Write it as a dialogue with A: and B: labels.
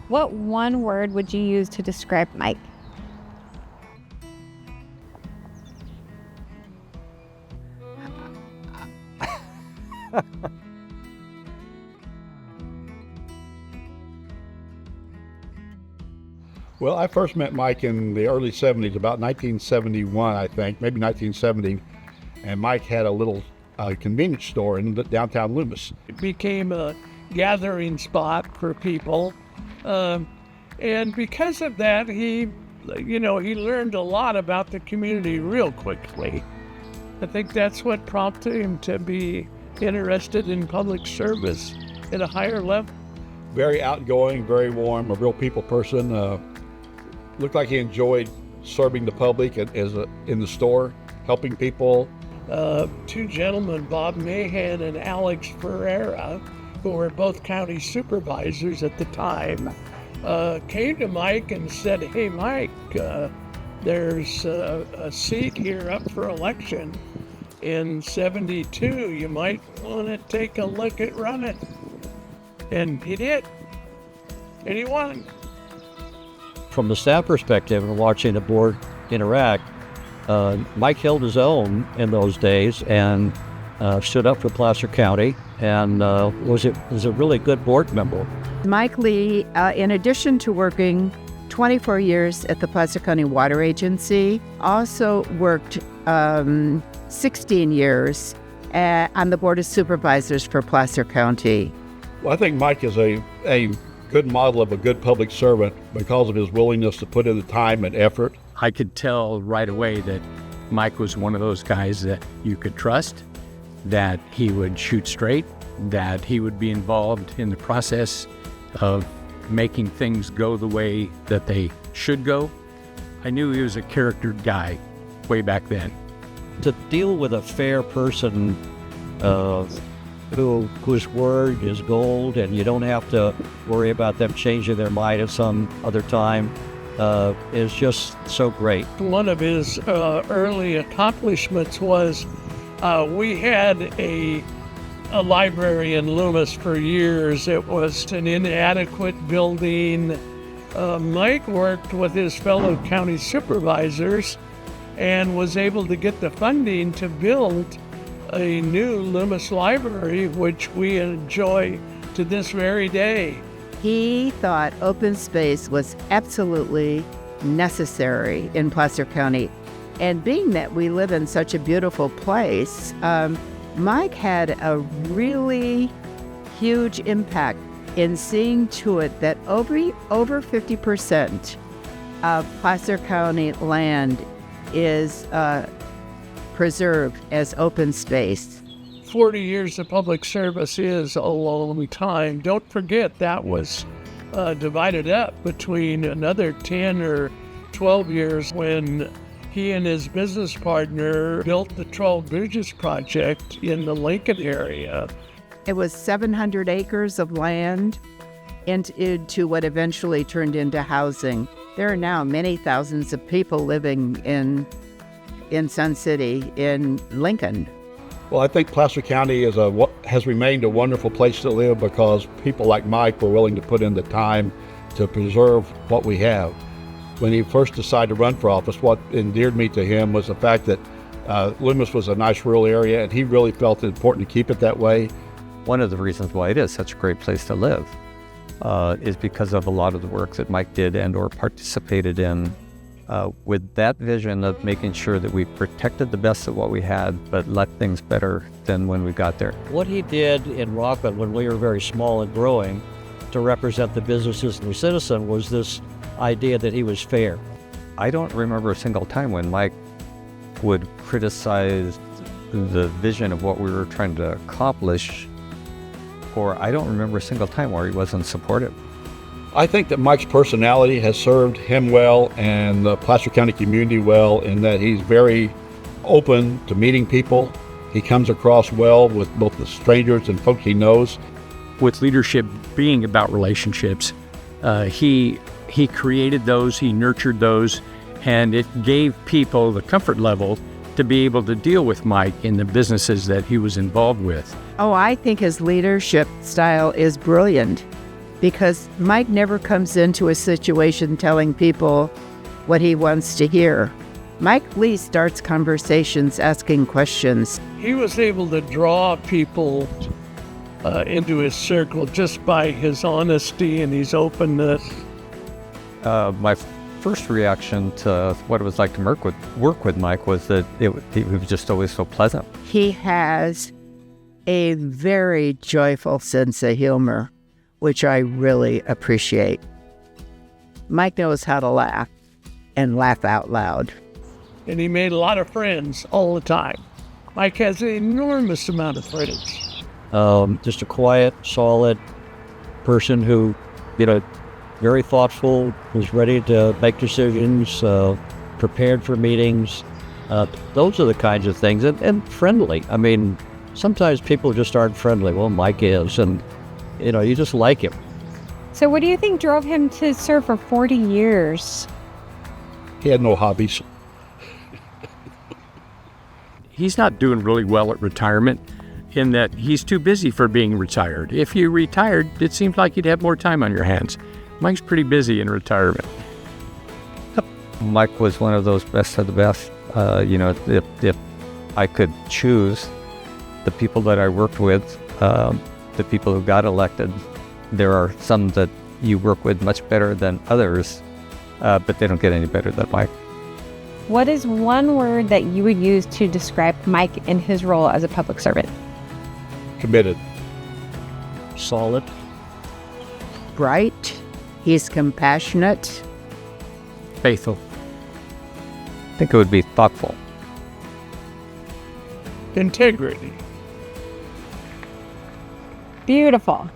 A: What one word would you use to describe Mike?
B: Well, I first met Mike in the early 70s, about 1971, I think, maybe 1970. And Mike had a little convenience store in downtown Loomis.
C: It became a gathering spot for people. And because of that, he learned a lot about the community real quickly. I think that's what prompted him to be interested in public service at a higher level.
B: Very outgoing, very warm, a real people person. Looked like he enjoyed serving the public in the store, helping people.
C: Two gentlemen, Bob Mahan and Alex Ferreira, who were both county supervisors at the time, came to Mike and said, "Hey, Mike, there's a seat here up for election in 72. You might want to take a look at running." And he did. And he won.
D: From the staff perspective and watching the board interact, Mike held his own in those days and stood up for Placer County and was a really good board member.
E: Mike Lee, in addition to working 24 years at the Placer County Water Agency, also worked 16 years on the Board of Supervisors for Placer County.
B: Well, I think Mike is a good model of a good public servant because of his willingness to put in the time and effort.
F: I could tell right away that Mike was one of those guys that you could trust, that he would shoot straight, that he would be involved in the process of making things go the way that they should go. I knew he was a character guy way back then.
D: To deal with a fair person whose word is gold and you don't have to worry about them changing their mind at some other time is just so great.
C: One of his early accomplishments was we had a library in Loomis for years. It was an inadequate building. Mike worked with his fellow county supervisors and was able to get the funding to build a new Loomis library, which we enjoy to this very day.
E: He thought open space was absolutely necessary in Placer County. And being that we live in such a beautiful place, Mike had a really huge impact in seeing to it that over 50% of Placer County land is preserved as open space.
C: 40 years of public service is a long time. Don't forget that was divided up between another 10 or 12 years when he and his business partner built the 12 Bridges project in the Lincoln area.
E: It was 700 acres of land into what eventually turned into housing. There are now many thousands of people living in Sun City, in Lincoln.
B: Well, I think Placer County has remained a wonderful place to live because people like Mike were willing to put in the time to preserve what we have. When he first decided to run for office, what endeared me to him was the fact that Loomis was a nice rural area, and he really felt it important to keep it that way.
G: One of the reasons why it is such a great place to live is because of a lot of the work that Mike did and or participated in with that vision of making sure that we protected the best of what we had, but left things better than when we got there.
D: What he did in Rocklin when we were very small and growing to represent the businesses and the citizen was this idea that he was fair.
G: I don't remember a single time when Mike would criticize the vision of what we were trying to accomplish, or I don't remember a single time where he wasn't supportive.
B: I think that Mike's personality has served him well and the Placer County community well in that he's very open to meeting people. He comes across well with both the strangers and folks he knows.
F: With leadership being about relationships, he created those, he nurtured those, and it gave people the comfort level to be able to deal with Mike in the businesses that he was involved with.
E: Oh, I think his leadership style is brilliant. because Mike never comes into a situation telling people what he wants to hear. Mike Lee starts conversations asking questions.
C: He was able to draw people into his circle just by his honesty and his openness.
G: My first reaction to what it was like to work with Mike was that he was just always so pleasant.
E: He has a very joyful sense of humor, which I really appreciate. Mike knows how to laugh and laugh out loud.
C: And he made a lot of friends all the time. Mike has an enormous amount of friends.
D: Just a quiet, solid person who, very thoughtful, was ready to make decisions, prepared for meetings. Those are the kinds of things, and friendly. I mean, sometimes people just aren't friendly. Well, Mike is, and, you just like him.
A: So what do you think drove him to serve for 40 years?
B: He had no hobbies.
F: He's not doing really well at retirement in that he's too busy for being retired. If you retired, it seems like you'd have more time on your hands. Mike's pretty busy in retirement.
G: Mike was one of those best of the best. If I could choose the people that I worked with, the people who got elected, there are some that you work with much better than others, but they don't get any better than Mike.
A: What is one word that you would use to describe Mike in his role as a public servant?
B: Committed.
D: Solid.
E: Bright. He's compassionate.
F: Faithful.
G: I think it would be thoughtful.
C: Integrity.
A: Beautiful.